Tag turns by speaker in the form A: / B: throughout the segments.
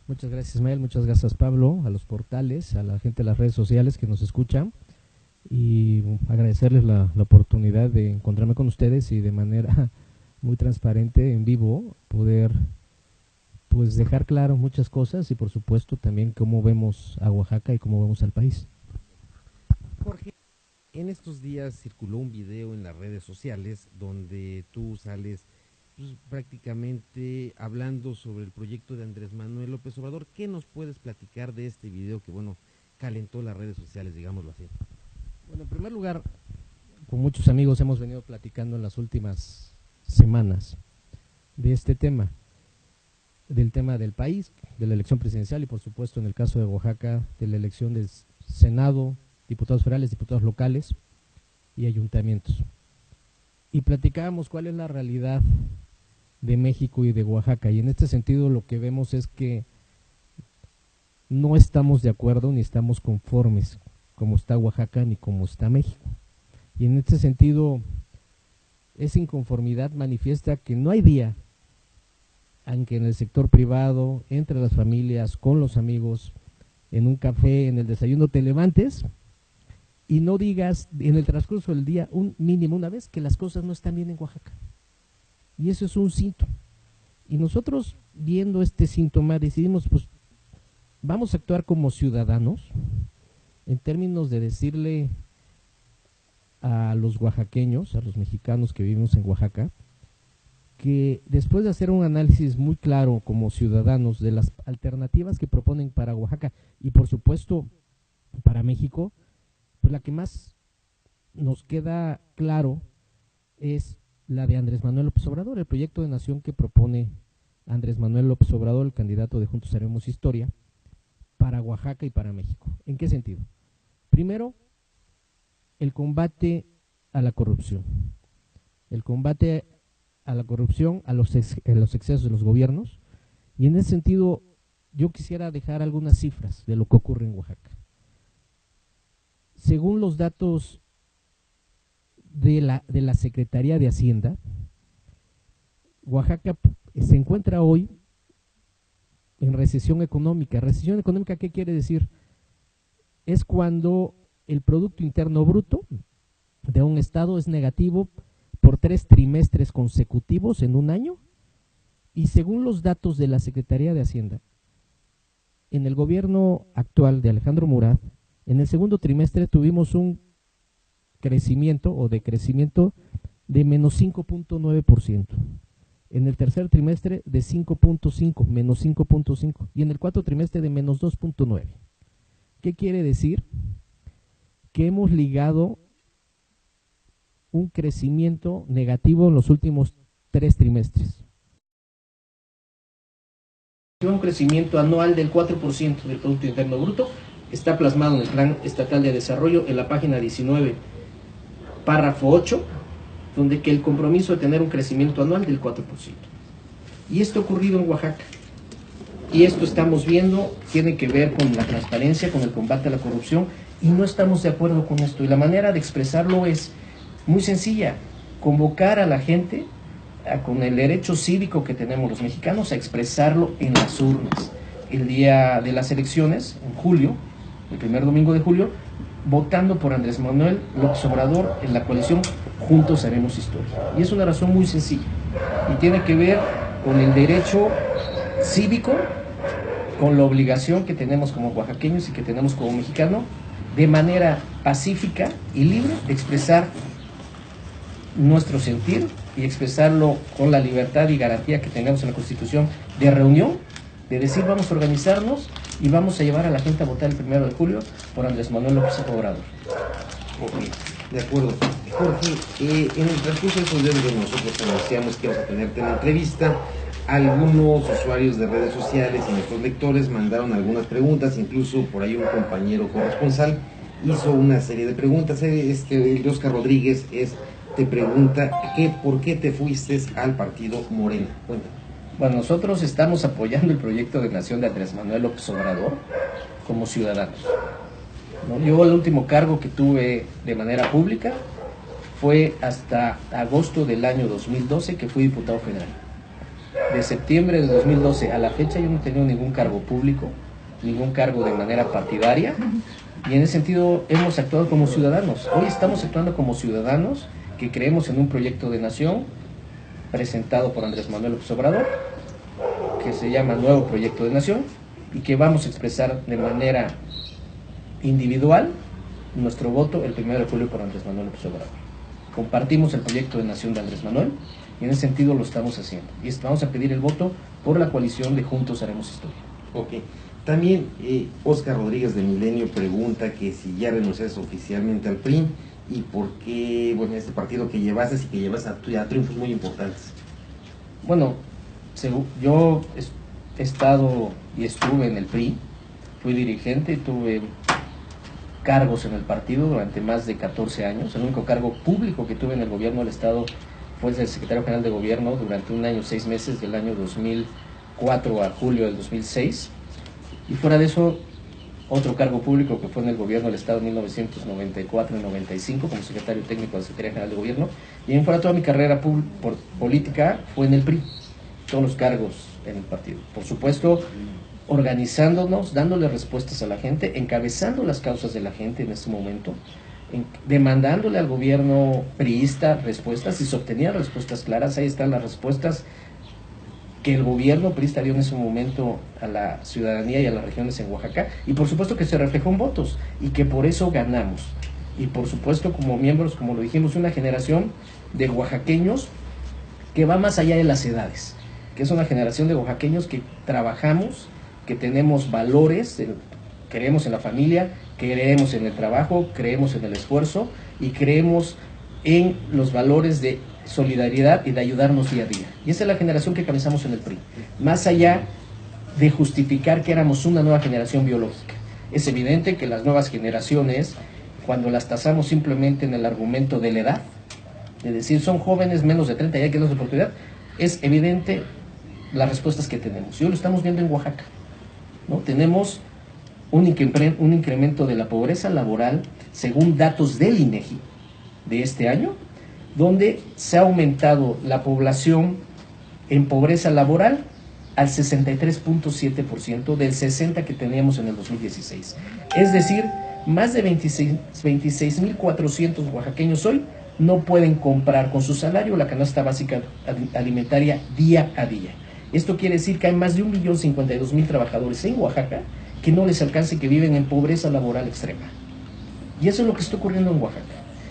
A: Muchas gracias, Ismael, muchas gracias, Pablo, a los portales, a la gente de las redes sociales que nos escuchan, y agradecerles la oportunidad de encontrarme con ustedes y de manera muy transparente, en vivo, poder pues dejar claro muchas cosas y por supuesto también cómo vemos a Oaxaca y cómo vemos al país.
B: Jorge, en estos días circuló un video en las redes sociales donde tú sales pues, prácticamente hablando sobre el proyecto de Andrés Manuel López Obrador. ¿Qué nos puedes platicar de este video que, bueno, calentó las redes sociales, digámoslo así?
A: Bueno, en primer lugar, con muchos amigos hemos venido platicando en las últimas semanas de este tema, del tema del país, de la elección presidencial y por supuesto en el caso de Oaxaca, de la elección del Senado, diputados federales, diputados locales y ayuntamientos. Y platicábamos cuál es la realidad de México y de Oaxaca, y en este sentido lo que vemos es que no estamos de acuerdo ni estamos conformes como está Oaxaca ni como está México. Y en este sentido, esa inconformidad manifiesta que no hay día en que en el sector privado, entre las familias, con los amigos, en un café, en el desayuno, te levantes y no digas en el transcurso del día un mínimo una vez que las cosas no están bien en Oaxaca. Y eso es un síntoma. Y nosotros, viendo este síntoma, decidimos, pues, vamos a actuar como ciudadanos, en términos de decirle a los oaxaqueños, a los mexicanos que vivimos en Oaxaca, que después de hacer un análisis muy claro como ciudadanos de las alternativas que proponen para Oaxaca y por supuesto para México, pues la que más nos queda claro es la de Andrés Manuel López Obrador, el proyecto de nación que propone Andrés Manuel López Obrador, el candidato de Juntos Haremos Historia, para Oaxaca y para México. ¿En qué sentido? Primero, el combate a la corrupción. El combate a la corrupción, a los excesos de los gobiernos. Y en ese sentido, yo quisiera dejar algunas cifras de lo que ocurre en Oaxaca. Según los datos de la Secretaría de Hacienda, Oaxaca se encuentra hoy en recesión económica. ¿Recesión económica qué quiere decir? Es cuando el Producto Interno Bruto de un estado es negativo por 3 trimestres consecutivos en un año, y según los datos de la Secretaría de Hacienda, en el gobierno actual de Alejandro Murat, en el segundo trimestre tuvimos un crecimiento o decrecimiento de menos 5.9%, en el tercer trimestre de 5.5, menos 5.5, y en el cuarto trimestre de menos 2.9. ¿Qué quiere decir? Que hemos ligado un crecimiento negativo en los últimos 3 trimestres. Un crecimiento anual del 4% del Producto Interno Bruto está plasmado en el Plan Estatal de Desarrollo en la página 19, párrafo 8, donde que el compromiso de tener un crecimiento anual del 4%. Y esto ha ocurrido en Oaxaca. Y esto estamos viendo, tiene que ver con la transparencia, con el combate a la corrupción, y no estamos de acuerdo con esto. Y la manera de expresarlo es muy sencilla: convocar a la gente con el derecho cívico que tenemos los mexicanos a expresarlo en las urnas. El día de las elecciones, en julio, el primer domingo de julio, votando por Andrés Manuel López Obrador en la coalición Juntos Haremos Historia. Y es una razón muy sencilla y tiene que ver con el derecho cívico, con la obligación que tenemos como oaxaqueños y que tenemos como mexicanos de manera pacífica y libre de expresar nuestro sentir y expresarlo con la libertad y garantía que tengamos en la Constitución de reunión, de decir vamos a organizarnos y vamos a llevar a la gente a votar el 1 de julio por Andrés Manuel López Obrador.
B: Ok, de acuerdo. Jorge, en el transcurso de esos días nosotros anunciamos que vamos a tenerte en la entrevista. Algunos usuarios de redes sociales y nuestros lectores mandaron algunas preguntas, incluso por ahí un compañero corresponsal hizo una serie de preguntas. El de Oscar Rodríguez te pregunta ¿por qué te fuiste al partido Morena? Cuéntame.
A: Bueno, nosotros estamos apoyando el proyecto de nación de Andrés Manuel López Obrador como ciudadanos, ¿no? Yo el último cargo que tuve de manera pública fue hasta agosto del año 2012, que fui diputado federal. de septiembre de 2012 a la fecha yo no he tenido ningún cargo público, ningún cargo de manera partidaria, y en ese sentido hemos actuado como ciudadanos. Hoy estamos actuando como ciudadanos que creemos en un proyecto de nación presentado por Andrés Manuel López Obrador, que se llama Nuevo Proyecto de Nación, y que vamos a expresar de manera individual nuestro voto el 1 de julio por Andrés Manuel López Obrador. Compartimos el proyecto de nación de Andrés Manuel y en ese sentido lo estamos haciendo. Y vamos a pedir el voto por la coalición de Juntos Haremos Historia.
B: Ok. También Óscar Rodríguez de Milenio pregunta que si ya renuncias oficialmente al PRI y por qué, bueno, este partido que llevaste y que llevas a triunfos muy importantes.
A: Bueno, yo he estado y estuve en el PRI, fui dirigente, tuve cargos en el partido durante más de 14 años. El único cargo público que tuve en el gobierno del Estado fue el de secretario general de gobierno durante 1 año 6 meses, del año 2004 a julio del 2006. Y fuera de eso, otro cargo público que fue en el gobierno del Estado en 1994 y 95 como secretario técnico de la Secretaría General de Gobierno. Y en fuera toda mi carrera política fue en el PRI, todos los cargos en el partido. Por supuesto, organizándonos, dándole respuestas a la gente, encabezando las causas de la gente en este momento, demandándole al gobierno priista respuestas, y se obtenían respuestas claras. Ahí están las respuestas que el gobierno priista dio en ese momento a la ciudadanía y a las regiones en Oaxaca, y por supuesto que se reflejó en votos, y que por eso ganamos. Y por supuesto, como miembros, como lo dijimos, una generación de oaxaqueños que va más allá de las edades, que es una generación de oaxaqueños que trabajamos, que tenemos valores, creemos en la familia, creemos en el trabajo, creemos en el esfuerzo y creemos en los valores de solidaridad y de ayudarnos día a día. Y esa es la generación que encabezamos en el PRI. Más allá de justificar que éramos una nueva generación biológica, es evidente que las nuevas generaciones, cuando las tasamos simplemente en el argumento de la edad, de decir son jóvenes menos de 30 y hay que darles oportunidad, es evidente las respuestas que tenemos. Y hoy lo estamos viendo en Oaxaca, ¿no? Tenemos un incremento de la pobreza laboral, según datos del INEGI de este año, donde se ha aumentado la población en pobreza laboral al 63.7% del 60% que teníamos en el 2016. Es decir, más de 26.400 oaxaqueños hoy no pueden comprar con su salario la canasta básica alimentaria día a día. Esto quiere decir que hay más de 1.052.000 trabajadores en Oaxaca que no les alcanza y que viven en pobreza laboral extrema. Y eso es lo que está ocurriendo en Oaxaca.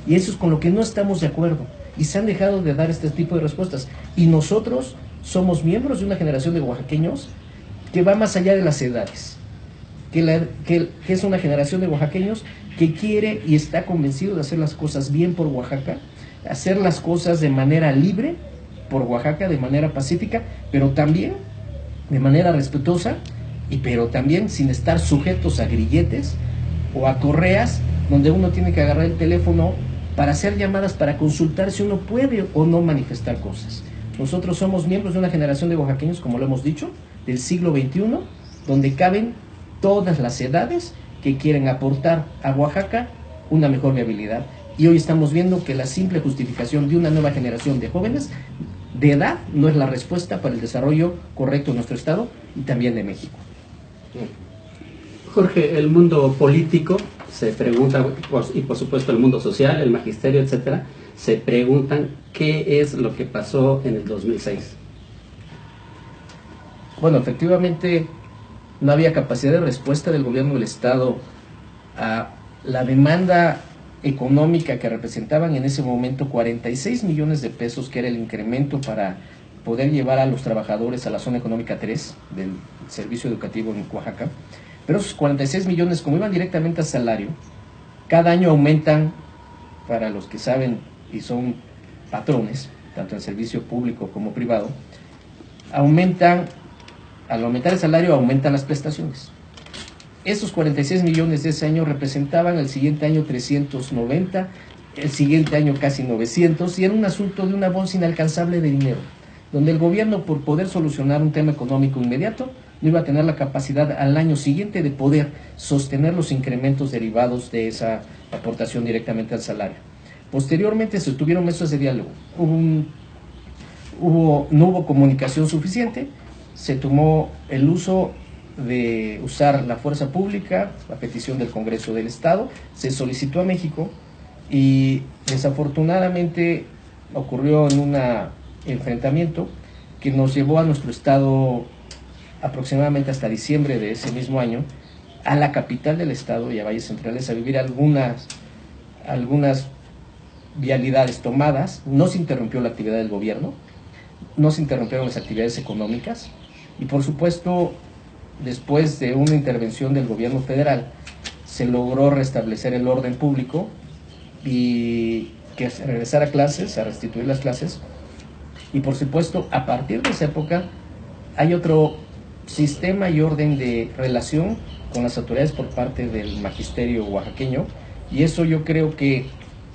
A: Y eso es con lo que no estamos de acuerdo. Y se han dejado de dar este tipo de respuestas. Y nosotros somos miembros de una generación de oaxaqueños que va más allá de las edades. Que es una generación de oaxaqueños que quiere y está convencido de hacer las cosas bien por Oaxaca, hacer las cosas de manera libre por Oaxaca, de manera pacífica, pero también de manera respetuosa, pero también sin estar sujetos a grilletes o a correas donde uno tiene que agarrar el teléfono para hacer llamadas, para consultar si uno puede o no manifestar cosas. Nosotros somos miembros de una generación de oaxaqueños, como lo hemos dicho, del siglo XXI, donde caben todas las edades que quieren aportar a Oaxaca una mejor viabilidad. Y hoy estamos viendo que la simple justificación de una nueva generación de jóvenes de edad no es la respuesta para el desarrollo correcto de nuestro Estado y también de México.
C: Jorge, el mundo político se pregunta, y por supuesto el mundo social, el magisterio, etcétera, se preguntan qué es lo que pasó en el 2006.
A: Bueno, efectivamente no había capacidad de respuesta del gobierno del Estado a la demanda económica que representaban en ese momento 46 millones de pesos, que era el incremento para poder llevar a los trabajadores a la zona económica 3 del servicio educativo en Oaxaca. Pero esos 46 millones, como iban directamente al salario, cada año aumentan, para los que saben y son patrones, tanto en servicio público como privado, aumentan, al aumentar el salario aumentan las prestaciones. Esos 46 millones de ese año representaban el siguiente año 390, el siguiente año casi 900, y era un asunto de una bolsa inalcanzable de dinero, donde el gobierno, por poder solucionar un tema económico inmediato, no iba a tener la capacidad al año siguiente de poder sostener los incrementos derivados de esa aportación directamente al salario. Posteriormente se tuvieron mesas de diálogo, hubo no hubo comunicación suficiente, se tomó el uso de usar la fuerza pública a petición del Congreso del Estado, se solicitó a México y desafortunadamente ocurrió en un enfrentamiento que nos llevó a nuestro estado aproximadamente hasta diciembre de ese mismo año, a la capital del estado y a Valles Centrales a vivir algunas vialidades tomadas. No se interrumpió la actividad del gobierno, no se interrumpieron las actividades económicas y por supuesto después de una intervención del gobierno federal se logró restablecer el orden público y que regresar a clases, a restituir las clases. Y por supuesto, a partir de esa época hay otro sistema y orden de relación con las autoridades por parte del magisterio oaxaqueño, y eso yo creo que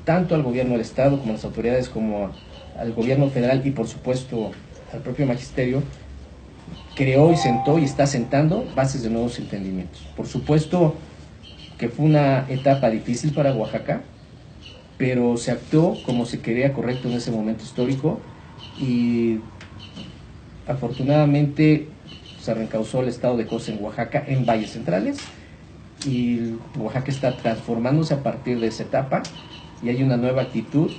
A: tanto al gobierno del estado como a las autoridades como al gobierno federal y por supuesto al propio magisterio creó y sentó y está sentando bases de nuevos entendimientos. Por supuesto que fue una etapa difícil para Oaxaca, pero se actuó como se creía correcto en ese momento histórico y afortunadamente se reencauzó el estado de cosas en Oaxaca, en Valles Centrales, y Oaxaca está transformándose a partir de esa etapa y hay una nueva actitud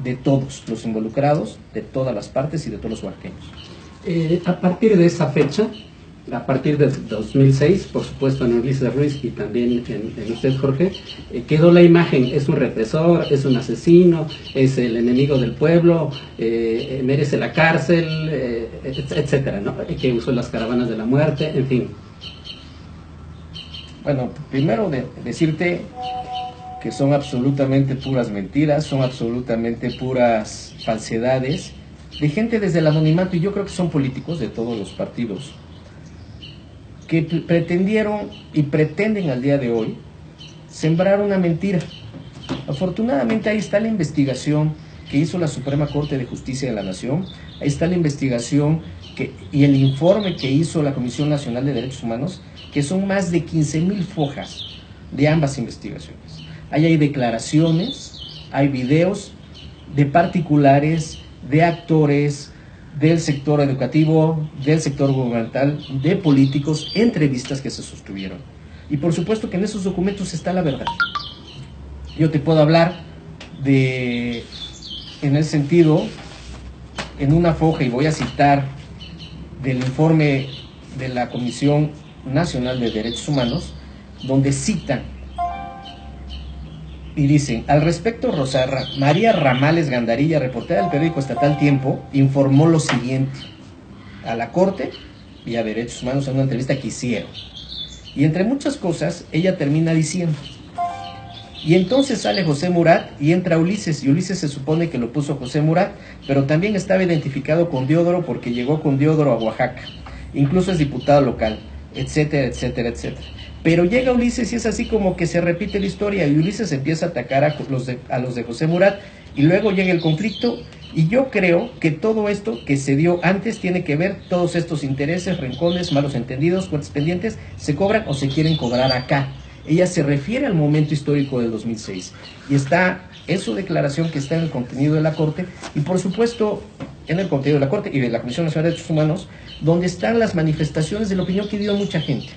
A: de todos los involucrados, de todas las partes y de todos los oaxaqueños.
C: A partir de esa fecha, a partir de 2006, por supuesto en Ulises Ruiz y también en usted, Jorge, quedó la imagen, es un represor, es un asesino, es el enemigo del pueblo, merece la cárcel, etcétera, ¿no? Que usó las caravanas de la muerte, en fin.
A: Bueno, primero decirte que son absolutamente puras mentiras, son absolutamente puras falsedades de gente desde el anonimato, y yo creo que son políticos de todos los partidos que pretendieron y pretenden al día de hoy sembrar una mentira. Afortunadamente ahí está la investigación que hizo la Suprema Corte de Justicia de la Nación, ahí está la investigación y el informe que hizo la Comisión Nacional de Derechos Humanos, que son más de 15,000 fojas de ambas investigaciones. Ahí hay declaraciones, hay videos de particulares, de actores, del sector educativo, del sector gubernamental, de políticos, entrevistas que se sostuvieron. Y por supuesto que en esos documentos está la verdad. Yo te puedo hablar en el sentido, en una foja, y voy a citar del informe de la Comisión Nacional de Derechos Humanos, donde citan y dicen: al respecto, María Ramales Gandarilla, reportera del periódico estatal Tiempo, informó lo siguiente a la Corte y a Derechos Humanos en una entrevista que hicieron. Y entre muchas cosas, ella termina diciendo: y entonces sale José Murat y entra Ulises, y Ulises se supone que lo puso José Murat, pero también estaba identificado con Diodoro porque llegó con Diodoro a Oaxaca, incluso es diputado local, etcétera, etcétera, etcétera. Pero llega Ulises y es así como que se repite la historia, y Ulises empieza a atacar a los de José Murat, y luego llega el conflicto, y yo creo que todo esto que se dio antes tiene que ver, todos estos intereses, rencones, malos entendidos, cuentas pendientes, se cobran o se quieren cobrar acá. Ella se refiere al momento histórico del 2006, y está en su declaración que está en el contenido de la Corte, y por supuesto en el contenido de la Corte y de la Comisión Nacional de Derechos Humanos, donde están las manifestaciones de la opinión que dio mucha gente.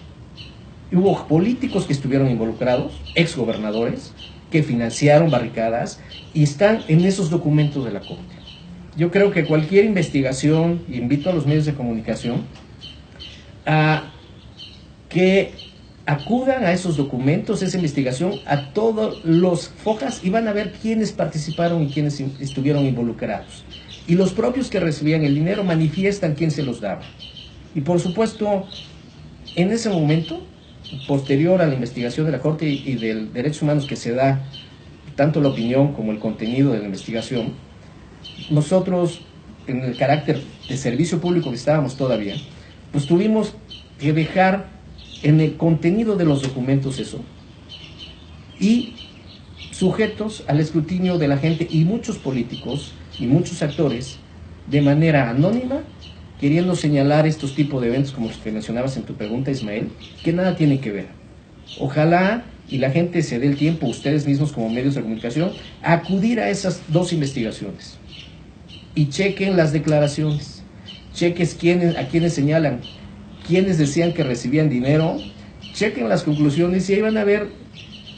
A: Hubo políticos que estuvieron involucrados, exgobernadores, que financiaron barricadas, y están en esos documentos de la Corte. Yo creo que cualquier investigación, y invito a los medios de comunicación a que acudan a esos documentos, esa investigación, a todos los fojas, y van a ver quiénes participaron y quiénes estuvieron involucrados. Y los propios que recibían el dinero manifiestan quién se los daba. Y por supuesto, en ese momento, posterior a la investigación de la Corte y de Derechos Humanos que se da, tanto la opinión como el contenido de la investigación, nosotros, en el carácter de servicio público que estábamos todavía, pues tuvimos que dejar en el contenido de los documentos eso, y sujetos al escrutinio de la gente y muchos políticos y muchos actores, de manera anónima, queriendo señalar estos tipos de eventos como los que mencionabas en tu pregunta, Ismael, que nada tienen que ver. Ojalá y la gente se dé el tiempo, ustedes mismos como medios de comunicación, a acudir a esas dos investigaciones.
D: y chequen las declaraciones, chequen a quienes señalan, quienes decían que recibían dinero, chequen las conclusiones y ahí van a ver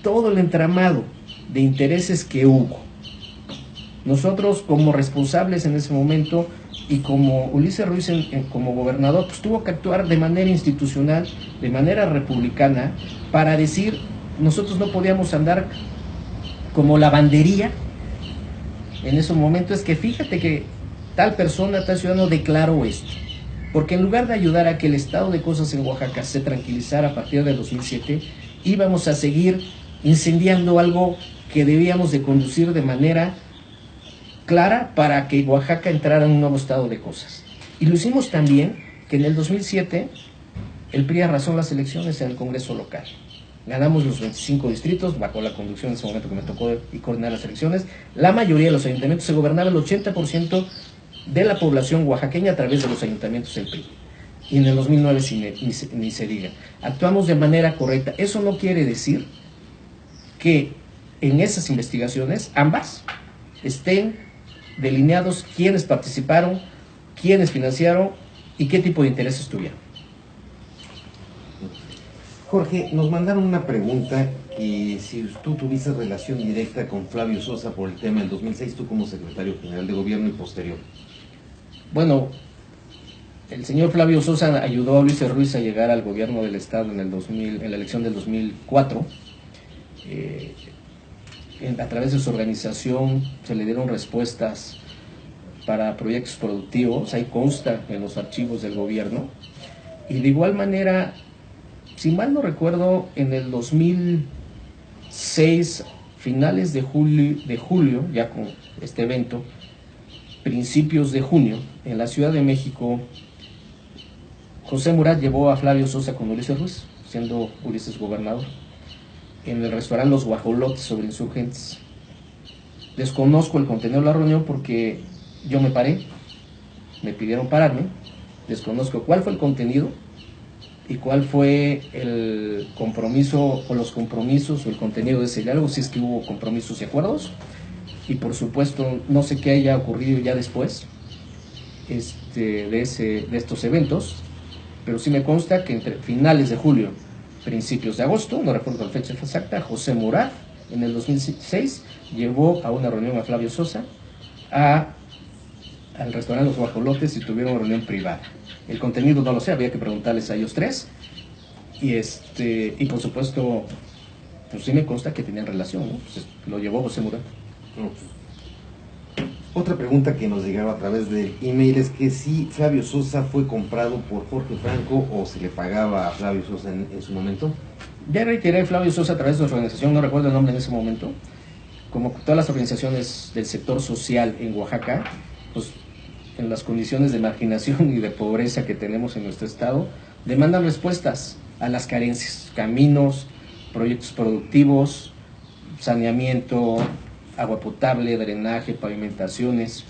D: todo el entramado de intereses que hubo. Nosotros como responsables en ese momento y como Ulises Ruiz como gobernador, pues tuvo que actuar de manera institucional, de manera republicana, para decir, nosotros no podíamos andar como lavandería en ese momento, es que fíjate que tal persona, tal ciudadano declaró esto. Porque en lugar de ayudar a que el estado de cosas en Oaxaca se tranquilizara a partir de 2007, íbamos a seguir incendiando algo que debíamos de conducir de manera clara para que Oaxaca entrara en un nuevo estado de cosas. Y lo hicimos también que en el 2007 el PRI arrasó las elecciones en el Congreso local. Ganamos los 25 distritos, bajo la conducción en ese momento que me tocó y coordinar las elecciones. La mayoría de los ayuntamientos se gobernaba el 80% de la población oaxaqueña a través de los ayuntamientos del PRI. Y en el 2009 ni se diga. Actuamos de manera correcta. Eso no quiere decir que en esas investigaciones, ambas, estén delineados quiénes participaron, quiénes financiaron y qué tipo de intereses tuvieron.
B: Jorge, nos mandaron una pregunta que si tú tuviste relación directa con Flavio Sosa por el tema del 2006, tú como secretario general de gobierno y posterior.
D: Bueno, el señor Flavio Sosa ayudó a Ulises Ruiz a llegar al gobierno del estado en la elección del 2004. A través de su organización se le dieron respuestas para proyectos productivos, ahí consta en los archivos del gobierno. Y de igual manera, si mal no recuerdo, en el 2006, finales de julio, ya con este evento, principios de junio, en la Ciudad de México, José Murat llevó a Flavio Sosa con Ulises Ruiz, siendo Ulises gobernador, en el restaurante Los Guajolotes sobre Insurgentes. Desconozco el contenido de la reunión porque yo me paré, me pidieron pararme, desconozco cuál fue el contenido y cuál fue el compromiso o los compromisos o el contenido de ese diálogo, si es que hubo compromisos y acuerdos, y por supuesto no sé qué haya ocurrido ya después de estos eventos, pero sí me consta que entre finales de julio, principios de agosto, no recuerdo la fecha exacta, José Murat en el 2006 llevó a una reunión a Flavio Sosa al restaurante Los Guajolotes y tuvieron una reunión privada. El contenido no lo sé, había que preguntarles a ellos tres. Y por supuesto, pues sí me consta que tenían relación, ¿no? Pues lo llevó José Murat.
B: Otra pregunta que nos llegaba a través del email es que si Flavio Sosa fue comprado por Jorge Franco o se le pagaba a Flavio Sosa en su momento.
D: Ya reiteré, Flavio Sosa a través de nuestra organización, no recuerdo el nombre en ese momento, como todas las organizaciones del sector social en Oaxaca, pues en las condiciones de marginación y de pobreza que tenemos en nuestro estado, demandan respuestas a las carencias, caminos, proyectos productivos, saneamiento, agua potable, drenaje, pavimentaciones.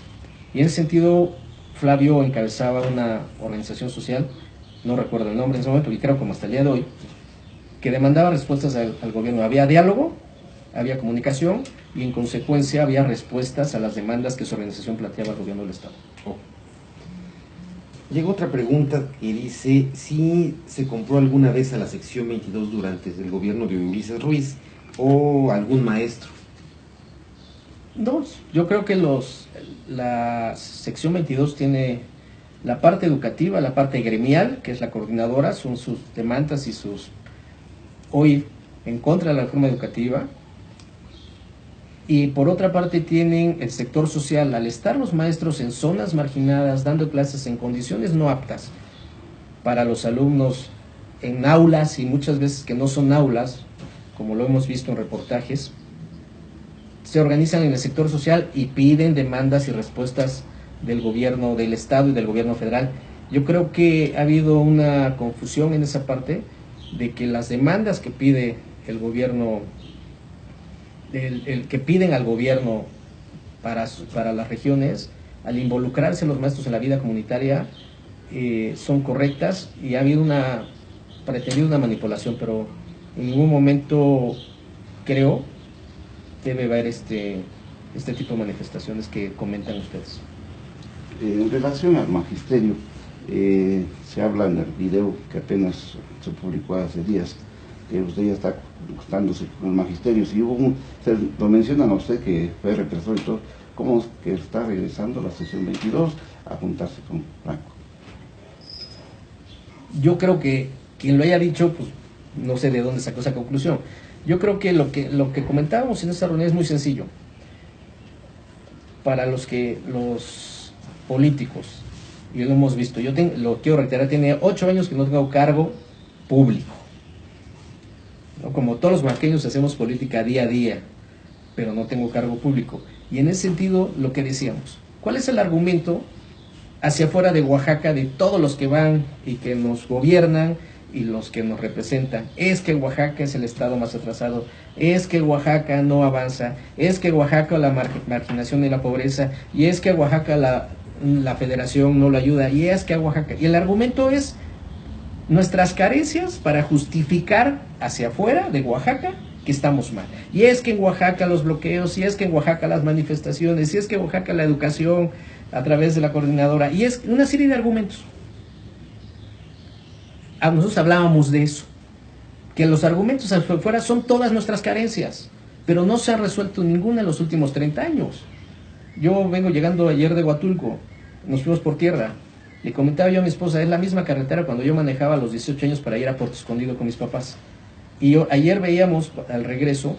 D: Y en ese sentido, Flavio encabezaba una organización social, no recuerdo el nombre en ese momento, y creo como hasta el día de hoy, que demandaba respuestas al gobierno. Había diálogo, había comunicación y en consecuencia había respuestas a las demandas que su organización planteaba al gobierno del estado.
B: Llegó otra pregunta que dice si se compró alguna vez a la sección 22 durante el gobierno de Ulises Ruiz o algún maestro.
D: No, yo creo que la sección 22 tiene la parte educativa, la parte gremial, que es la coordinadora, son sus demandas y sus hoy en contra de la reforma educativa. Y por otra parte tienen el sector social, al estar los maestros en zonas marginadas, dando clases en condiciones no aptas para los alumnos, en aulas y muchas veces que no son aulas, como lo hemos visto en reportajes, se organizan en el sector social y piden demandas y respuestas del gobierno del estado y del gobierno federal. Yo creo que ha habido una confusión en esa parte de que las demandas que pide el gobierno, que piden al gobierno para las regiones, al involucrarse los maestros en la vida comunitaria, son correctas, y ha habido pretendida una manipulación, pero en ningún momento creo debe haber este tipo de manifestaciones que comentan ustedes.
E: En relación al magisterio, se habla en el video que apenas se publicó hace días, que usted ya está acostándose con el magisterio. Si hubo lo mencionan a usted que fue represor y todo, ¿cómo es que está regresando a la sesión 22 a juntarse con Franco?
D: Yo creo que quien lo haya dicho, pues no sé de dónde sacó esa conclusión. Yo creo que lo que comentábamos en esta reunión es muy sencillo. Para los políticos, y lo hemos visto, lo quiero reiterar, tiene 8 años que no tengo cargo público. ¿No? Como todos los oaxaqueños hacemos política día a día, pero no tengo cargo público. Y en ese sentido, lo que decíamos, ¿cuál es el argumento hacia afuera de Oaxaca de todos los que van y que nos gobiernan y los que nos representan? Es que Oaxaca es el estado más atrasado, es que Oaxaca no avanza, es que Oaxaca la marginación y la pobreza, y es que Oaxaca la federación no lo ayuda, y es que Oaxaca... Y el argumento es nuestras carencias para justificar hacia afuera de Oaxaca que estamos mal. Y es que en Oaxaca los bloqueos, y es que en Oaxaca las manifestaciones, y es que en Oaxaca la educación a través de la coordinadora, y es una serie de argumentos. Nosotros hablábamos de eso, que los argumentos hacia afuera son todas nuestras carencias, pero no se ha resuelto ninguna en los últimos 30 años. Yo vengo llegando ayer de Huatulco, nos fuimos por tierra, le comentaba yo a mi esposa, es la misma carretera cuando yo manejaba a los 18 años para ir a Puerto Escondido con mis papás. Y ayer veíamos al regreso,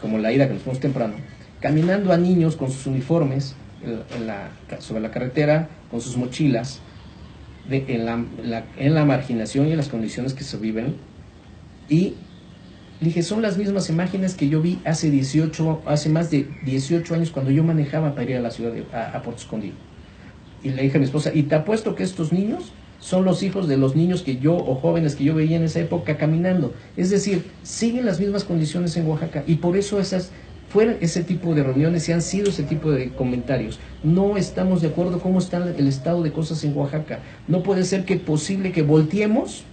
D: como la ida que nos fuimos temprano, caminando a niños con sus uniformes sobre la carretera, con sus mochilas, en la marginación y en las condiciones que se viven. Y dije, son las mismas imágenes que yo vi hace más de 18 años cuando yo manejaba para ir a la ciudad a Puerto Escondido. Y le dije a mi esposa, y te apuesto que estos niños son los hijos de los niños o jóvenes que yo veía en esa época caminando. Es decir, siguen las mismas condiciones en Oaxaca, y por eso fueron ese tipo de reuniones y han sido ese tipo de comentarios. No estamos de acuerdo cómo está el estado de cosas en Oaxaca. No puede ser posible que volteemos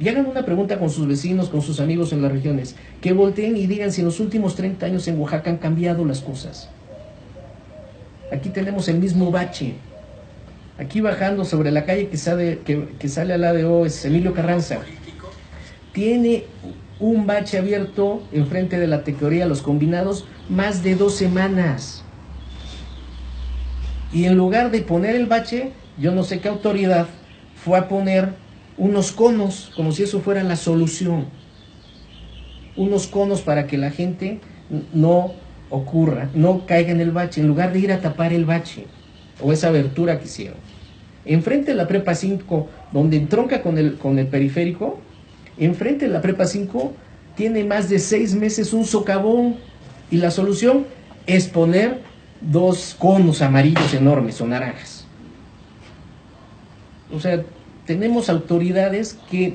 D: y hagan una pregunta con sus vecinos, con sus amigos en las regiones, que volteen y digan si en los últimos 30 años en Oaxaca han cambiado las cosas. Aquí tenemos el mismo bache. Aquí bajando sobre la calle que sale al ADO es Emilio Carranza. Tiene un bache abierto enfrente de la tequería Los Combinados más de 2 semanas. Y en lugar de poner el bache, yo no sé qué autoridad fue a poner unos conos, como si eso fuera la solución. Unos conos para que la gente no caiga en el bache, en lugar de ir a tapar el bache, o esa abertura que hicieron. Enfrente de la Prepa 5, donde entronca con el periférico, enfrente de la Prepa 5, tiene más de 6 meses un socavón, y la solución es poner 2 conos amarillos enormes o naranjas. O sea, tenemos autoridades que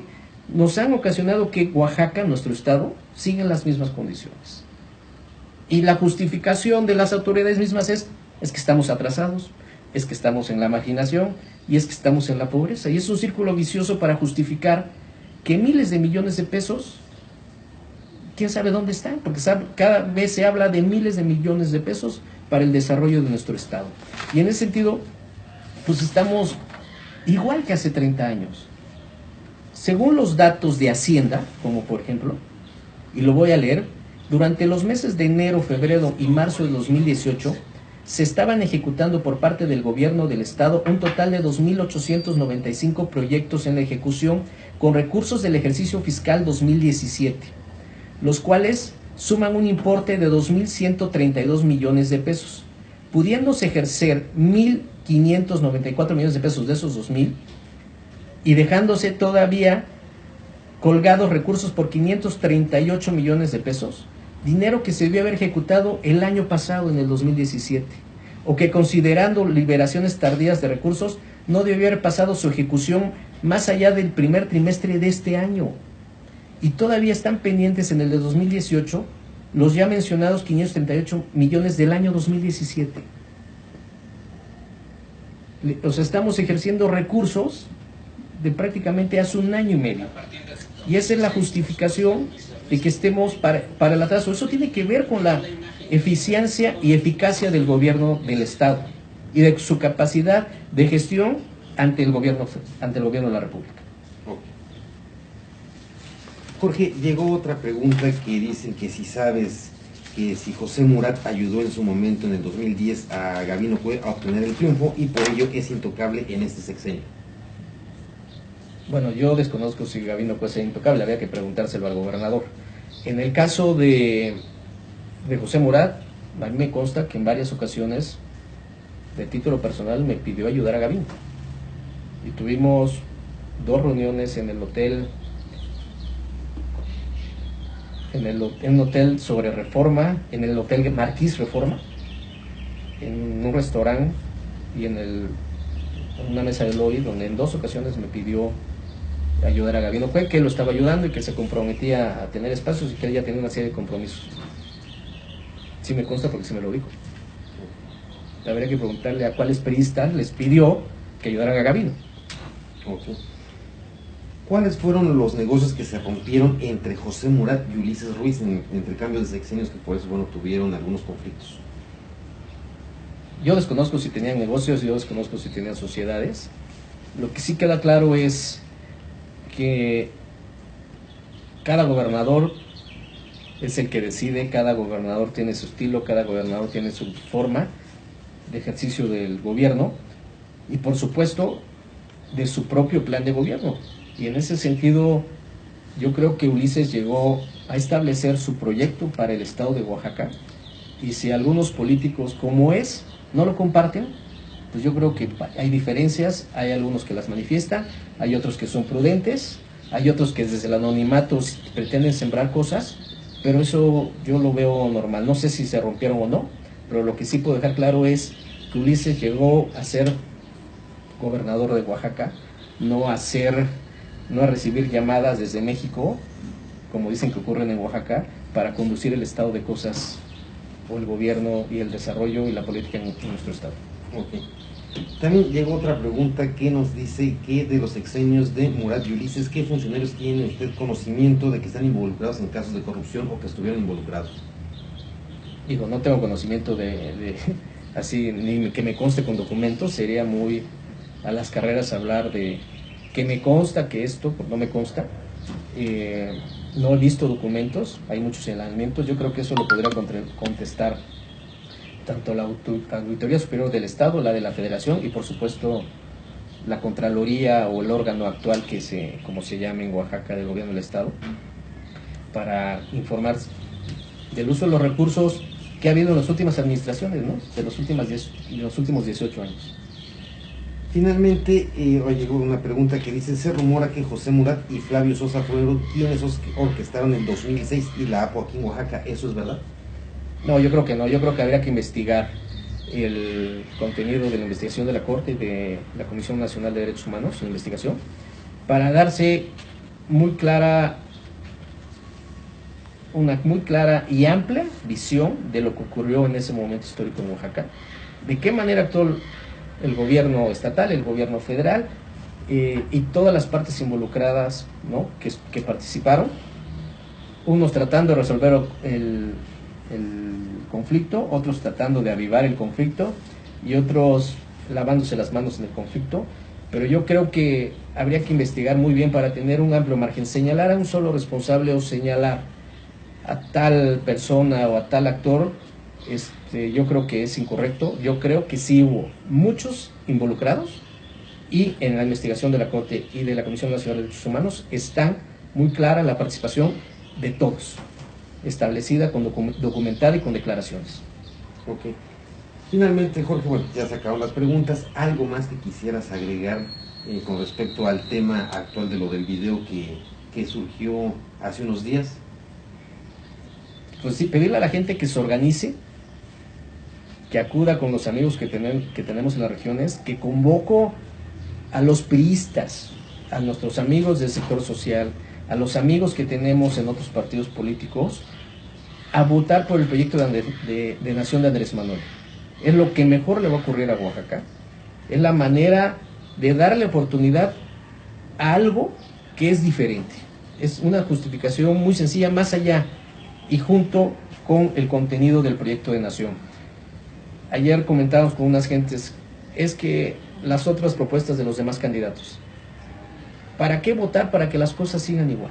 D: nos han ocasionado que Oaxaca, nuestro estado, siga en las mismas condiciones. Y la justificación de las autoridades mismas es que estamos atrasados, es que estamos en la marginación y es que estamos en la pobreza. Y es un círculo vicioso para justificar que miles de millones de pesos, quién sabe dónde están, porque cada vez se habla de miles de millones de pesos para el desarrollo de nuestro estado. Y en ese sentido, pues estamos igual que hace 30 años. Según los datos de Hacienda, como por ejemplo, y lo voy a leer, durante los meses de enero, febrero y marzo de 2018, se estaban ejecutando por parte del gobierno del estado un total de 2.895 proyectos en la ejecución con recursos del ejercicio fiscal 2017, los cuales suman un importe de 2.132 millones de pesos, pudiéndose ejercer 1.594 millones de pesos de esos 2.000 y dejándose todavía colgados recursos por 538 millones de pesos, dinero que se debió haber ejecutado el año pasado, en el 2017, o que, considerando liberaciones tardías de recursos, no debió haber pasado su ejecución más allá del primer trimestre de este año. Y todavía están pendientes en el de 2018 los ya mencionados 538 millones del año 2017. O sea, estamos ejerciendo recursos de prácticamente hace 1 año y medio. Y esa es la justificación de que estemos para el atraso. Eso tiene que ver con la eficiencia y eficacia del gobierno del Estado. y de su capacidad de gestión ante el gobierno de la República.
B: Jorge, llegó otra pregunta que dicen que si sabes que si José Murat ayudó en su momento en el 2010 a Gabino Cue a obtener el triunfo y por ello es intocable en este sexenio.
D: Bueno, yo desconozco si Gabino Cue sea intocable, habría que preguntárselo al gobernador. En el caso de José Murat, a mí me consta que en varias ocasiones, de título personal, me pidió ayudar a Gabino. Y tuvimos 2 reuniones en el hotel, en un hotel sobre Reforma, en el hotel Marquis Reforma, en un restaurante y en una mesa de lobby, donde en 2 ocasiones me pidió ayudar a Gabino Cue, que él lo estaba ayudando y que se comprometía a tener espacios y que él ya tenía una serie de compromisos. Sí me consta porque se me lo dijo. Habría que preguntarle a cuáles priistas les pidió que ayudaran a Gabino.
B: Okay. ¿Cuáles fueron los negocios que se rompieron entre José Murat y Ulises Ruiz entre cambios de sexenios que por eso, bueno, tuvieron algunos conflictos?
D: Yo desconozco si tenían negocios, yo desconozco si tenían sociedades. Lo que sí queda claro es que cada gobernador es el que decide, cada gobernador tiene su estilo, cada gobernador tiene su forma de ejercicio del gobierno y por supuesto de su propio plan de gobierno. Y en ese sentido yo creo que Ulises llegó a establecer su proyecto para el estado de Oaxaca y si algunos políticos como es no lo comparten, pues yo creo que hay diferencias, hay algunos que las manifiestan, hay otros que son prudentes, hay otros que desde el anonimato pretenden sembrar cosas, pero eso yo lo veo normal. No sé si se rompieron o no, pero lo que sí puedo dejar claro es que Ulises llegó a ser gobernador de Oaxaca, no a recibir llamadas desde México, como dicen que ocurren en Oaxaca, para conducir el estado de cosas o el gobierno y el desarrollo y la política en nuestro estado.
B: Okay. También llegó otra pregunta que nos dice que de los sexenios de Murat y Ulises, ¿qué funcionarios tiene usted conocimiento de que están involucrados en casos de corrupción o que estuvieron involucrados?
D: Digo, no tengo conocimiento de así, ni que me conste con documentos, sería muy a las carreras hablar de que me consta que esto, pues no me consta. No he visto documentos, hay muchos señalamientos, yo creo que eso lo podría contestar tanto la Auditoría Superior del Estado, la de la Federación y por supuesto la Contraloría o el órgano actual como se llama en Oaxaca del Gobierno del Estado, para informar del uso de los recursos que ha habido en las últimas administraciones, ¿no? de los últimos 18 años.
B: Finalmente, llegó una pregunta que dice, se rumora que José Murat y Flavio Sosa fueron quienes orquestaron en 2006 y la APO aquí en Oaxaca, ¿eso es verdad?
D: No, yo creo que no, yo creo que habría que investigar el contenido de la investigación de la Corte y de la Comisión Nacional de Derechos Humanos, su investigación, para darse una muy clara y amplia visión de lo que ocurrió en ese momento histórico en Oaxaca, de qué manera actuó el gobierno estatal, el gobierno federal y todas las partes involucradas, ¿no? que participaron, unos tratando de resolver el conflicto, otros tratando de avivar el conflicto y otros lavándose las manos en el conflicto, pero yo creo que habría que investigar muy bien para tener un amplio margen. Señalar a un solo responsable o señalar a tal persona o a tal actor, yo creo que es incorrecto. Yo creo que sí hubo muchos involucrados y en la investigación de la Corte y de la Comisión Nacional de Derechos Humanos está muy clara la participación de todos, establecida, documentada y con declaraciones.
B: Ok. Finalmente, Jorge, bueno, ya se acabaron las preguntas. ¿Algo más que quisieras agregar con respecto al tema actual de lo del video que surgió hace unos días?
D: Pues sí, pedirle a la gente que se organice, que acuda con los amigos que tenemos en las regiones, que convoco a los priistas, a nuestros amigos del sector social, a los amigos que tenemos en otros partidos políticos, a votar por el proyecto de nación de Andrés Manuel. Es lo que mejor le va a ocurrir a Oaxaca. Es la manera de darle oportunidad a algo que es diferente. Es una justificación muy sencilla, más allá y junto con el contenido del proyecto de nación. Ayer comentábamos con unas gentes es que las otras propuestas de los demás candidatos. ¿Para qué votar para que las cosas sigan igual?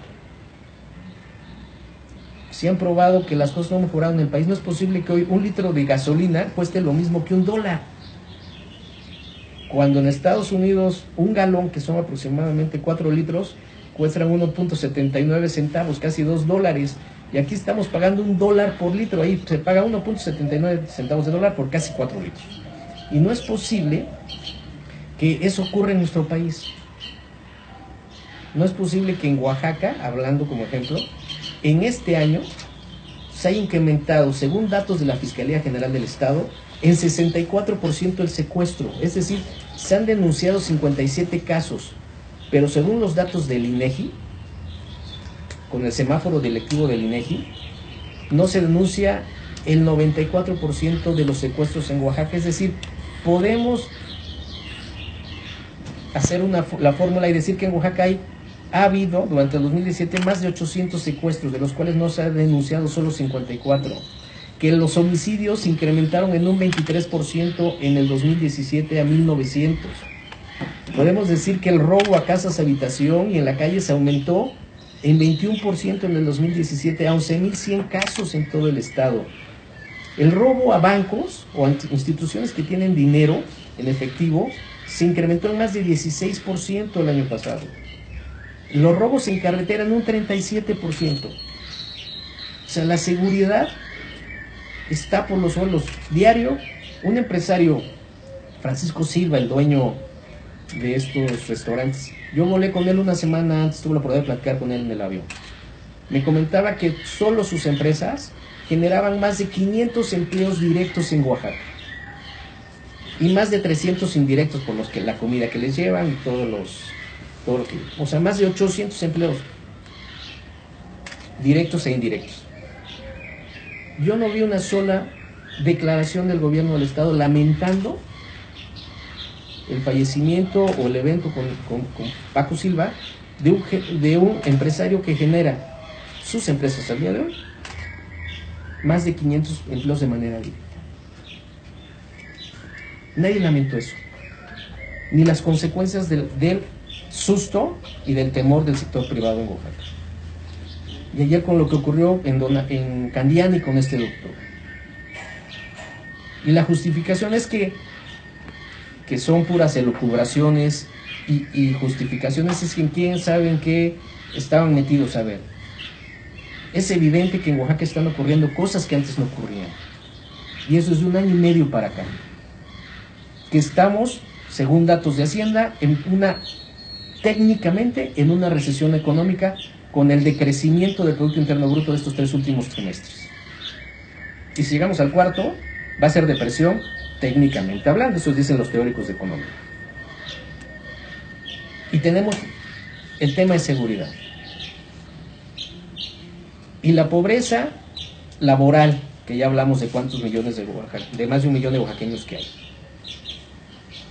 D: Si han probado que las cosas no mejoraron en el país, no es posible que hoy un litro de gasolina cueste lo mismo que $1. Cuando en Estados Unidos un galón, que son aproximadamente 4 litros, cuesta 1.79 centavos, casi $2. Y aquí estamos pagando $1 por litro, ahí se paga 1.79 centavos de dólar por casi 4 litros. Y no es posible que eso ocurra en nuestro país. No es posible que en Oaxaca, hablando como ejemplo, en este año se haya incrementado, según datos de la Fiscalía General del Estado, en 64% el secuestro. Es decir, se han denunciado 57 casos, pero según los datos del INEGI, con el semáforo delictivo del INEGI, no se denuncia el 94% de los secuestros en Oaxaca. Es decir, podemos hacer la fórmula y decir que en Oaxaca ha habido durante el 2017 más de 800 secuestros, de los cuales no se ha denunciado solo 54, que los homicidios se incrementaron en un 23% en el 2017 a 1900. Podemos decir que el robo a casas habitación y en la calle se aumentó en 21% en el 2017 a 11.100 casos en todo el estado. El robo a bancos o a instituciones que tienen dinero en efectivo se incrementó en más de 16% el año pasado. Los robos en carretera en un 37%. O sea, la seguridad está por los suelos. Diario, un empresario, Francisco Silva, el dueño de estos restaurantes, yo volé con él una semana antes, tuve la oportunidad de platicar con él en el avión. Me comentaba que solo sus empresas generaban más de 500 empleos directos en Oaxaca y más de 300 indirectos por los que la comida que les llevan y todo lo que, o sea, más de 800 empleos directos e indirectos. Yo no vi una sola declaración del gobierno del estado lamentando el fallecimiento o el evento con Paco Silva de un empresario que genera sus empresas al día de hoy más de 500 empleos de manera directa. Nadie lamentó eso, ni las consecuencias del susto y del temor del sector privado en Oaxaca. Y ayer con lo que ocurrió en Candiani con este doctor. Y la justificación es que son puras elucubraciones y justificaciones, es que quién sabe en qué estaban metidos a ver. Es evidente que en Oaxaca están ocurriendo cosas que antes no ocurrían. Y eso es de 1 año y medio para acá. Que estamos, según datos de Hacienda, técnicamente en una recesión económica con el decrecimiento del Producto Interno Bruto de estos 3 últimos trimestres. Y si llegamos al cuarto, va a ser depresión técnicamente hablando, eso dicen los teóricos de economía. Y tenemos el tema de seguridad. Y la pobreza laboral, que ya hablamos de cuántos millones de más de 1 millón de oaxaqueños que hay.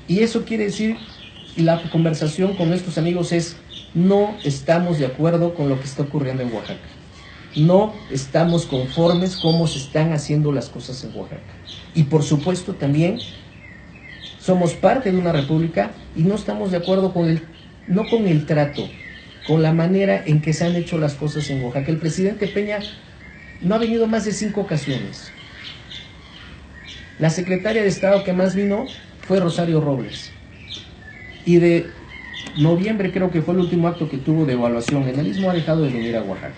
D: Y eso quiere decir, y la conversación con nuestros amigos es, no estamos de acuerdo con lo que está ocurriendo en Oaxaca. No estamos conformes cómo se están haciendo las cosas en Oaxaca. Y por supuesto también somos parte de una república y no estamos de acuerdo no con el trato, con la manera en que se han hecho las cosas en Oaxaca. El presidente Peña no ha venido más de 5 ocasiones. La secretaria de Estado que más vino fue Rosario Robles. Y de noviembre creo que fue el último acto que tuvo de evaluación. En el mismo ha dejado de venir a Oaxaca.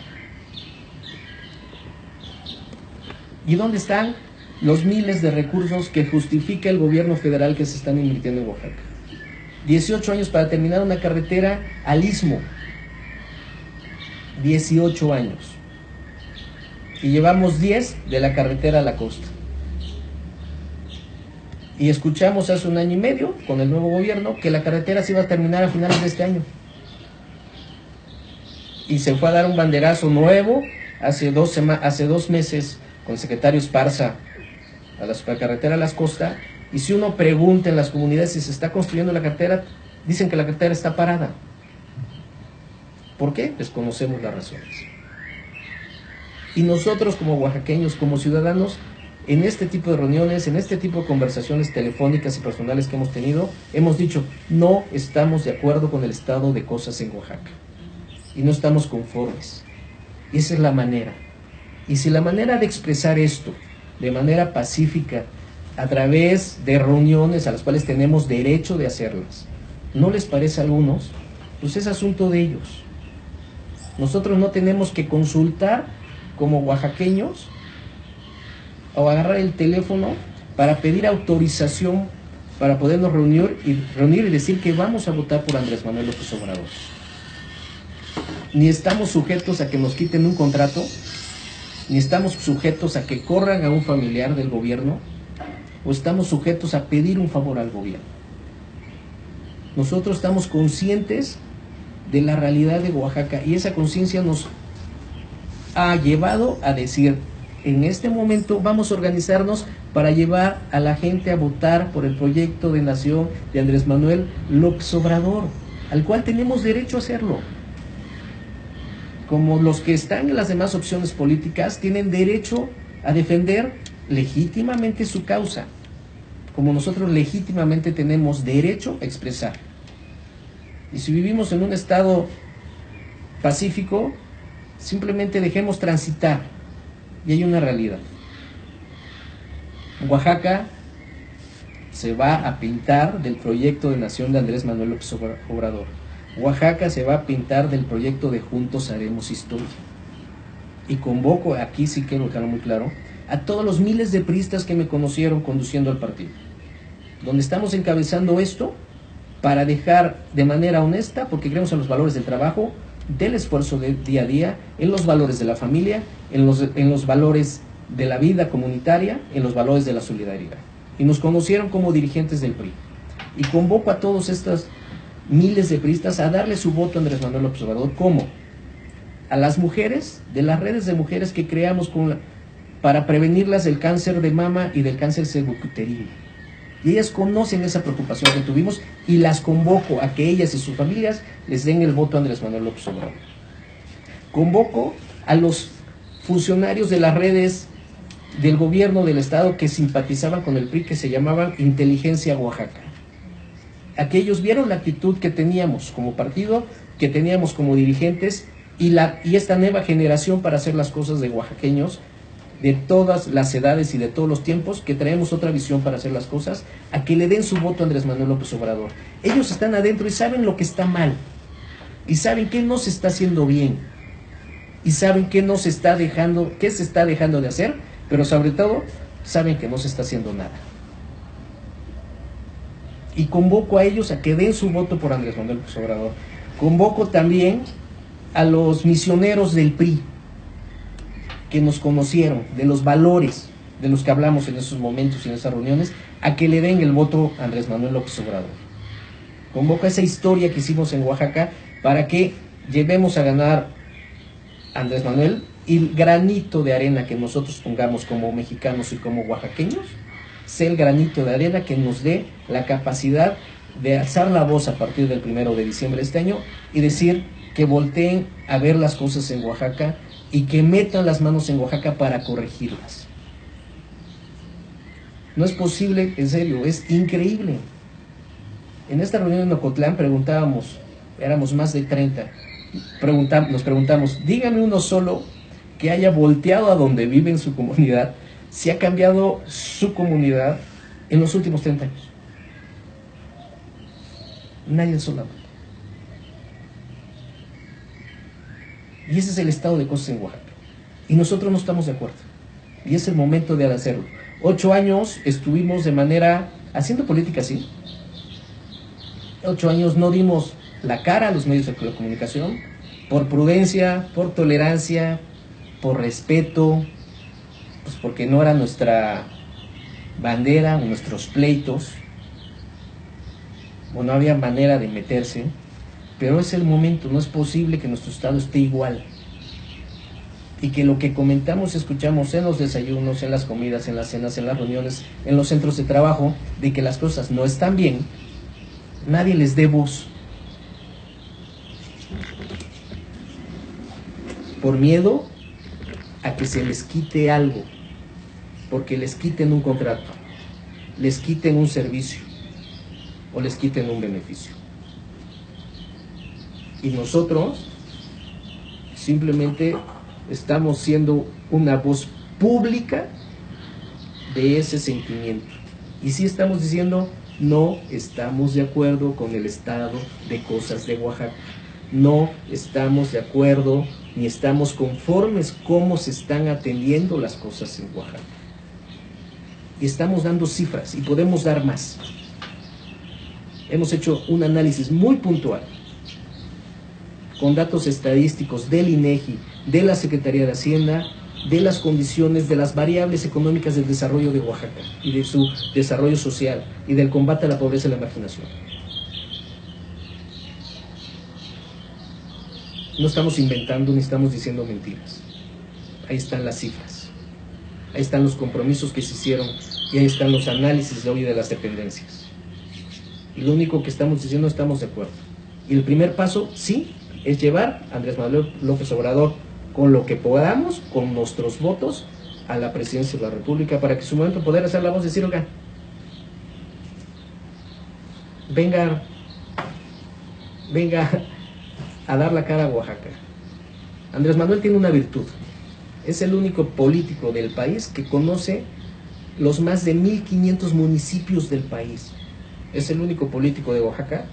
D: ¿Y dónde están los miles de recursos que justifica el gobierno federal que se están invirtiendo en Oaxaca? 18 años para terminar una carretera al Istmo. 18 años. Y llevamos 10 de la carretera a la costa. Y escuchamos hace 1 año y medio, con el nuevo gobierno, que la carretera se iba a terminar a finales de este año. Y se fue a dar un banderazo nuevo hace 2 meses con el secretario Esparza a la supercarretera Las Costas. Y si uno pregunta en las comunidades si se está construyendo la carretera, dicen que la carretera está parada. ¿Por qué? Desconocemos las razones. Y nosotros como oaxaqueños, como ciudadanos, en este tipo de reuniones, en este tipo de conversaciones telefónicas y personales que hemos tenido, hemos dicho, no estamos de acuerdo con el estado de cosas en Oaxaca y no estamos conformes. Y esa es la manera. Y si la manera de expresar esto de manera pacífica, a través de reuniones a las cuales tenemos derecho de hacerlas, no les parece a algunos, pues es asunto de ellos. Nosotros no tenemos que consultar como oaxaqueños o agarrar el teléfono para pedir autorización para podernos reunir y decir que vamos a votar por Andrés Manuel López Obrador. Ni estamos sujetos a que nos quiten un contrato, ni estamos sujetos a que corran a un familiar del gobierno, o estamos sujetos a pedir un favor al gobierno. Nosotros estamos conscientes de la realidad de Oaxaca y esa conciencia nos ha llevado a decir, en este momento vamos a organizarnos para llevar a la gente a votar por el proyecto de nación de Andrés Manuel López Obrador, al cual tenemos derecho a hacerlo. Como los que están en las demás opciones políticas tienen derecho a defender legítimamente su causa, como nosotros legítimamente tenemos derecho a expresar. Y si vivimos en un estado pacífico, simplemente dejemos transitar, y hay una realidad. Oaxaca se va a pintar del proyecto de nación de Andrés Manuel López Obrador. Oaxaca se va a pintar del proyecto de Juntos Haremos Historia. Y convoco, aquí sí quiero dejarlo muy claro, a todos los miles de priistas que me conocieron conduciendo el partido, donde estamos encabezando esto para dejar de manera honesta, porque creemos en los valores del trabajo, del esfuerzo del día a día, en los valores de la familia, en los valores de la vida comunitaria, en los valores de la solidaridad. Y nos conocieron como dirigentes del PRI. Y convoco a todos estos miles de priistas a darle su voto a Andrés Manuel López Obrador. ¿Cómo? A las mujeres, de las redes de mujeres que creamos para prevenirlas del cáncer de mama y del cáncer cervicuterino. Y ellas conocen esa preocupación que tuvimos y las convoco a que ellas y sus familias les den el voto a Andrés Manuel López Obrador. Convoco a los funcionarios de las redes del gobierno del estado que simpatizaban con el PRI, que se llamaban Inteligencia Oaxaca. Aquellos vieron la actitud que teníamos como partido, que teníamos como dirigentes y esta nueva generación para hacer las cosas de oaxaqueños de todas las edades y de todos los tiempos, que traemos otra visión para hacer las cosas, a que le den su voto a Andrés Manuel López Obrador. Ellos están adentro y saben lo que está mal, y saben qué no se está haciendo bien, y saben qué se está dejando de hacer, pero sobre todo saben que no se está haciendo nada. Y convoco a ellos a que den su voto por Andrés Manuel López Obrador. Convoco también a los misioneros del PRI, que nos conocieron, de los valores de los que hablamos en esos momentos y en esas reuniones, a que le den el voto a Andrés Manuel López Obrador. Convoco a esa historia que hicimos en Oaxaca para que llevemos a ganar a Andrés Manuel, y el granito de arena que nosotros pongamos como mexicanos y como oaxaqueños sea el granito de arena que nos dé la capacidad de alzar la voz a partir del 1 de diciembre de este año y decir que volteen a ver las cosas en Oaxaca y que metan las manos en Oaxaca para corregirlas. No es posible, en serio, es increíble. En esta reunión en Ocotlán preguntábamos, éramos más de 30, nos preguntamos, dígame uno solo que haya volteado a donde vive en su comunidad, si ha cambiado su comunidad en los últimos 30 años. Nadie solamente. Y ese es el estado de cosas en Oaxaca. Y nosotros no estamos de acuerdo. Y es el momento de hacerlo. 8 años estuvimos de manera, haciendo política así. 8 años no dimos la cara a los medios de comunicación, por prudencia, por tolerancia, por respeto, pues porque no era nuestra bandera, nuestros pleitos, o no había manera de meterse. Pero es el momento, no es posible que nuestro estado esté igual. Y que lo que comentamos, escuchamos en los desayunos, en las comidas, en las cenas, en las reuniones, en los centros de trabajo, de que las cosas no están bien, nadie les dé voz. Por miedo a que se les quite algo. porque les quiten un contrato, les quiten un servicio o les quiten un beneficio. Y nosotros simplemente estamos siendo una voz pública de ese sentimiento. Y sí estamos diciendo, no estamos de acuerdo con el estado de cosas de Oaxaca. No estamos de acuerdo ni estamos conformes cómo se están atendiendo las cosas en Oaxaca. Y estamos dando cifras y podemos dar más. Hemos hecho un análisis muy puntual con datos estadísticos del INEGI, de la Secretaría de Hacienda, de las condiciones, de las variables económicas del desarrollo de Oaxaca y de su desarrollo social y del combate a la pobreza y la marginación. No estamos inventando ni estamos diciendo mentiras. Ahí están las cifras, ahí están los compromisos que se hicieron y ahí están los análisis de hoy de las dependencias. Y lo único que estamos diciendo, estamos de acuerdo. Y el primer paso, sí, es llevar a Andrés Manuel López Obrador con lo que podamos, con nuestros votos, a la presidencia de la República, para que en su momento poder hacer la voz y decir, oiga, venga a dar la cara a Oaxaca. Andrés Manuel tiene una virtud, es el único político del país que conoce los más de 1,500 municipios del país. Es el único político de Oaxaca,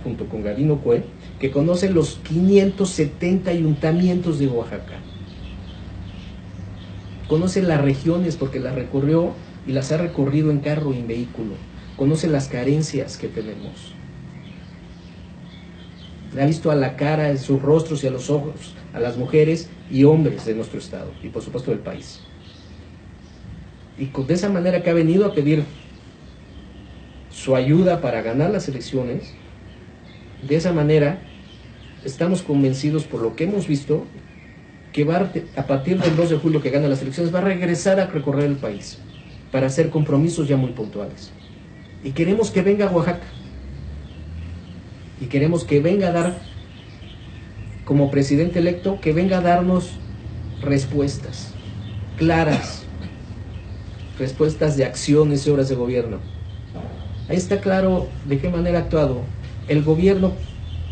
D: junto con Gabino Cue, que conoce los 570 ayuntamientos de Oaxaca. Conoce las regiones porque las recorrió y las ha recorrido en carro y en vehículo. Conoce las carencias que tenemos. Le ha visto a la cara, en sus rostros y a los ojos, a las mujeres y hombres de nuestro estado y por supuesto del país. Y de esa manera que ha venido a pedir su ayuda para ganar las elecciones, de esa manera estamos convencidos por lo que hemos visto que va a partir del 2 de julio que gana las elecciones va a regresar a recorrer el país para hacer compromisos ya muy puntuales. Y queremos que venga a Oaxaca y queremos que venga a dar, como presidente electo, que venga a darnos respuestas claras, respuestas de acciones y obras de gobierno. Ahí está claro de qué manera ha actuado el gobierno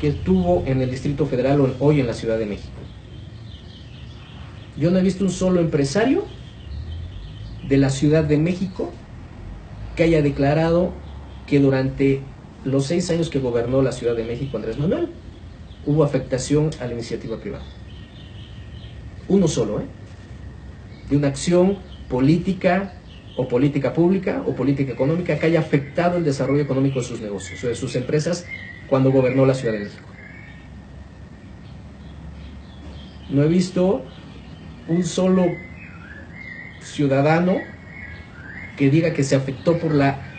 D: que tuvo en el Distrito Federal o hoy en la Ciudad de México. Yo no he visto un solo empresario de la Ciudad de México que haya declarado que durante los 6 años que gobernó la Ciudad de México Andrés Manuel hubo afectación a la iniciativa privada. Uno solo, de una acción política o política pública o política económica que haya afectado el desarrollo económico de sus negocios o de sus empresas cuando gobernó la Ciudad de México. No he visto un solo ciudadano que diga que se afectó por la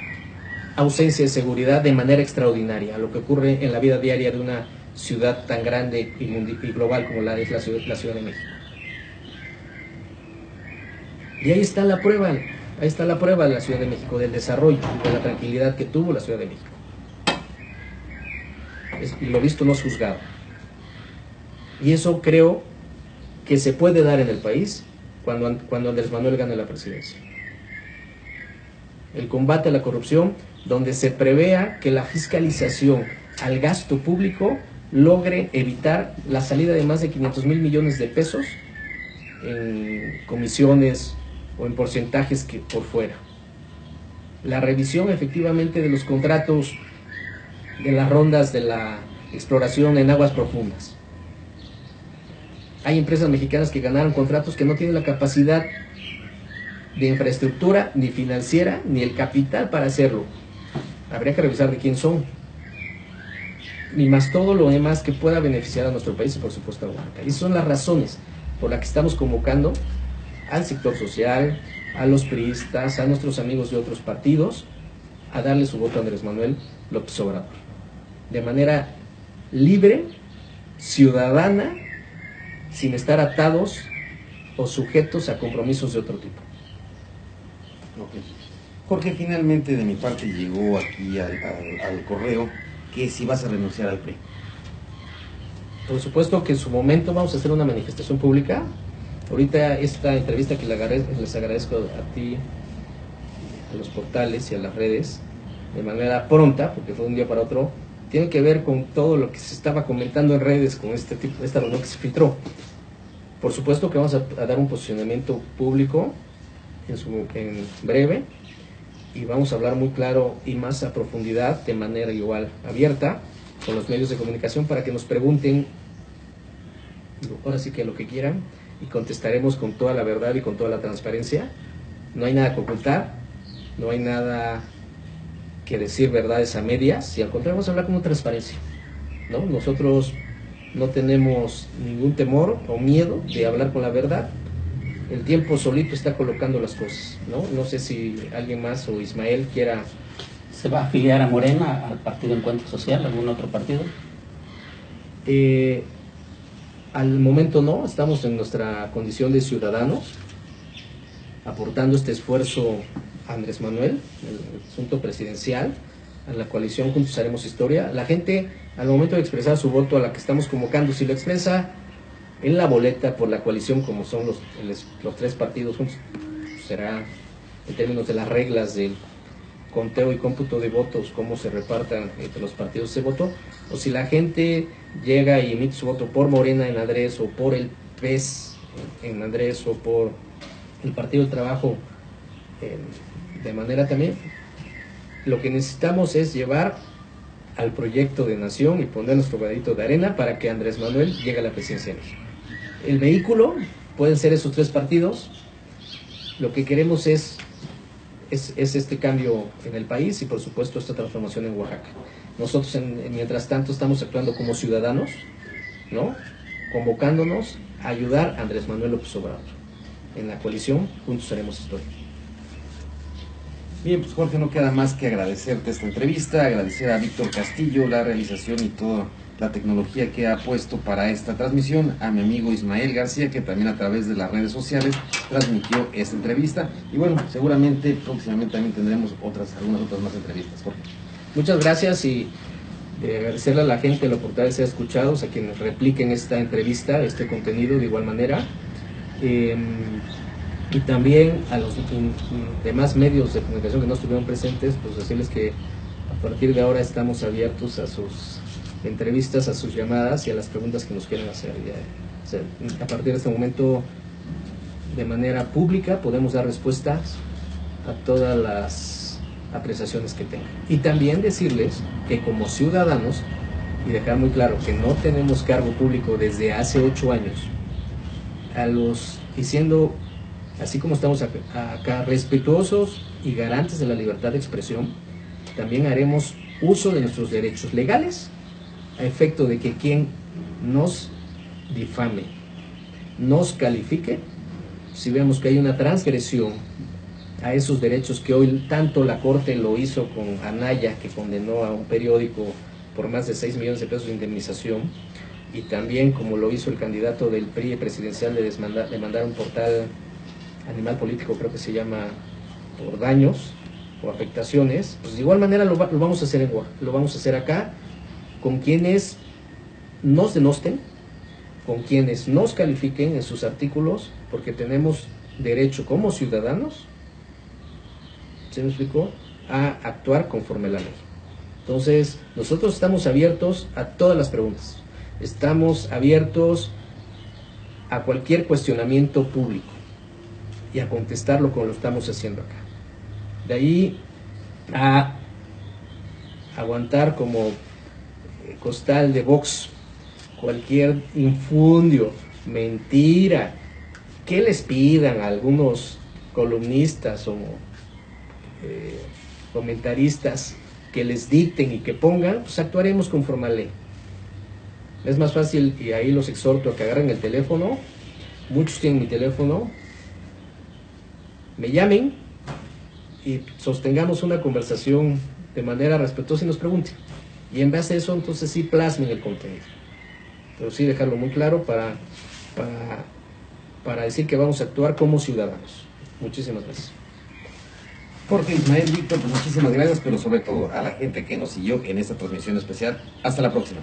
D: ausencia de seguridad de manera extraordinaria, lo que ocurre en la vida diaria de una ciudad tan grande y global como la es la Ciudad de México. Y ahí está la prueba de la Ciudad de México, del desarrollo, de la tranquilidad que tuvo la Ciudad de México. Y lo visto no es juzgado. Y eso creo que se puede dar en el país cuando Andrés Manuel gane la presidencia. El combate a la corrupción, donde se prevea que la fiscalización al gasto público logre evitar la salida de más de 500,000 millones de pesos en comisiones o en porcentajes que por fuera. La revisión efectivamente de los contratos de las rondas de la exploración en aguas profundas. Hay empresas mexicanas que ganaron contratos que no tienen la capacidad de infraestructura, ni financiera, ni el capital para hacerlo. Habría que revisar de quién son. Y más todo lo demás que pueda beneficiar a nuestro país y por supuesto a Oaxaca. Y esas son las razones por las que estamos convocando al sector social, a los priistas, a nuestros amigos de otros partidos, a darle su voto a Andrés Manuel López Obrador. De manera libre, ciudadana, sin estar atados o sujetos a compromisos de otro tipo.
B: Okay. Jorge, finalmente de mi parte llegó aquí al correo que si vas a renunciar al PRI.
D: Por supuesto que en su momento vamos a hacer una manifestación pública Ahorita esta entrevista que les agradezco a ti, a los portales y a las redes, de manera pronta, porque fue de un día para otro, tiene que ver con todo lo que se estaba comentando en redes con esta reunión que se filtró. Por supuesto que vamos a dar un posicionamiento público en breve, y vamos a hablar muy claro y más a profundidad, de manera igual abierta, con los medios de comunicación, para que nos pregunten, ahora sí que lo que quieran, y contestaremos con toda la verdad y con toda la transparencia. No hay nada que ocultar, no hay nada que decir verdades a medias, y al contrario vamos a hablar con transparencia, ¿no? Nosotros no tenemos ningún temor o miedo de hablar con la verdad. El tiempo solito está colocando las cosas, ¿no? No sé si alguien más o Ismael quiera...
C: ¿Se va a afiliar a Morena, al Partido Encuentro Social, algún otro partido?
D: Al momento no, estamos en nuestra condición de ciudadanos, aportando este esfuerzo a Andrés Manuel, el asunto presidencial, a la coalición Juntos Haremos Historia. La gente, al momento de expresar su voto a la que estamos convocando, si lo expresa en la boleta por la coalición, como son los tres partidos juntos, será en términos de las reglas del conteo y cómputo de votos, cómo se repartan entre los partidos ese voto, o si la gente llega y emite su voto por Morena en Andrés, o por el PES en Andrés, o por el Partido del Trabajo de manera también, lo que necesitamos es llevar al proyecto de nación y poner nuestro granito de arena para que Andrés Manuel llegue a la presidencia de México. El vehículo pueden ser esos tres partidos. Lo que queremos es este cambio en el país y por supuesto esta transformación en Oaxaca. Nosotros mientras tanto estamos actuando como ciudadanos, ¿no? Convocándonos a ayudar a Andrés Manuel López Obrador. En la coalición Juntos Haremos Historia.
B: Bien, pues Jorge, no queda más que agradecerte esta entrevista, agradecer a Víctor Castillo la realización y toda la tecnología que ha puesto para esta transmisión, a mi amigo Ismael García, que también a través de las redes sociales transmitió esta entrevista, y bueno, seguramente próximamente también tendremos algunas otras más entrevistas. Jorge.
D: Muchas gracias, y agradecerle a la gente la oportunidad de ser escuchados, a quienes repliquen esta entrevista, este contenido de igual manera. Y también a los demás medios de comunicación que no estuvieron presentes, pues decirles que a partir de ahora estamos abiertos a sus entrevistas, a sus llamadas y a las preguntas que nos quieran hacer. A partir de este momento, de manera pública, podemos dar respuestas a todas las apreciaciones que tengan. Y también decirles que como ciudadanos, y dejar muy claro que no tenemos cargo público desde hace 8 años, y siendo, así como estamos acá respetuosos y garantes de la libertad de expresión, también haremos uso de nuestros derechos legales a efecto de que quien nos difame, nos califique, si vemos que hay una transgresión a esos derechos, que hoy tanto la Corte lo hizo con Anaya, que condenó a un periódico por más de 6 millones de pesos de indemnización, y también como lo hizo el candidato del PRI presidencial de demandar un portal Animal Político, creo que se llama, por daños o afectaciones, pues de igual manera lo vamos a hacer lo vamos a hacer acá, con quienes nos denosten, con quienes nos califiquen en sus artículos, porque tenemos derecho como ciudadanos, ¿se me explicó?, a actuar conforme a la ley. Entonces, nosotros estamos abiertos a todas las preguntas, estamos abiertos a cualquier cuestionamiento público y a contestarlo como lo estamos haciendo acá. De ahí a aguantar como costal de box cualquier infundio, mentira, que les pidan a algunos columnistas o comentaristas que les dicten y que pongan, pues actuaremos conforme a la ley. Es más fácil, y ahí los exhorto a que agarren el teléfono, muchos tienen mi teléfono, me llamen y sostengamos una conversación de manera respetuosa y nos pregunten. Y en base a eso, entonces sí plasmen el contenido. Pero sí dejarlo muy claro para decir que vamos a actuar como ciudadanos. Muchísimas gracias.
B: Jorge, Ismael, Víctor, pues muchísimas gracias, pero sobre todo a la gente que nos siguió en esta transmisión especial. Hasta la próxima.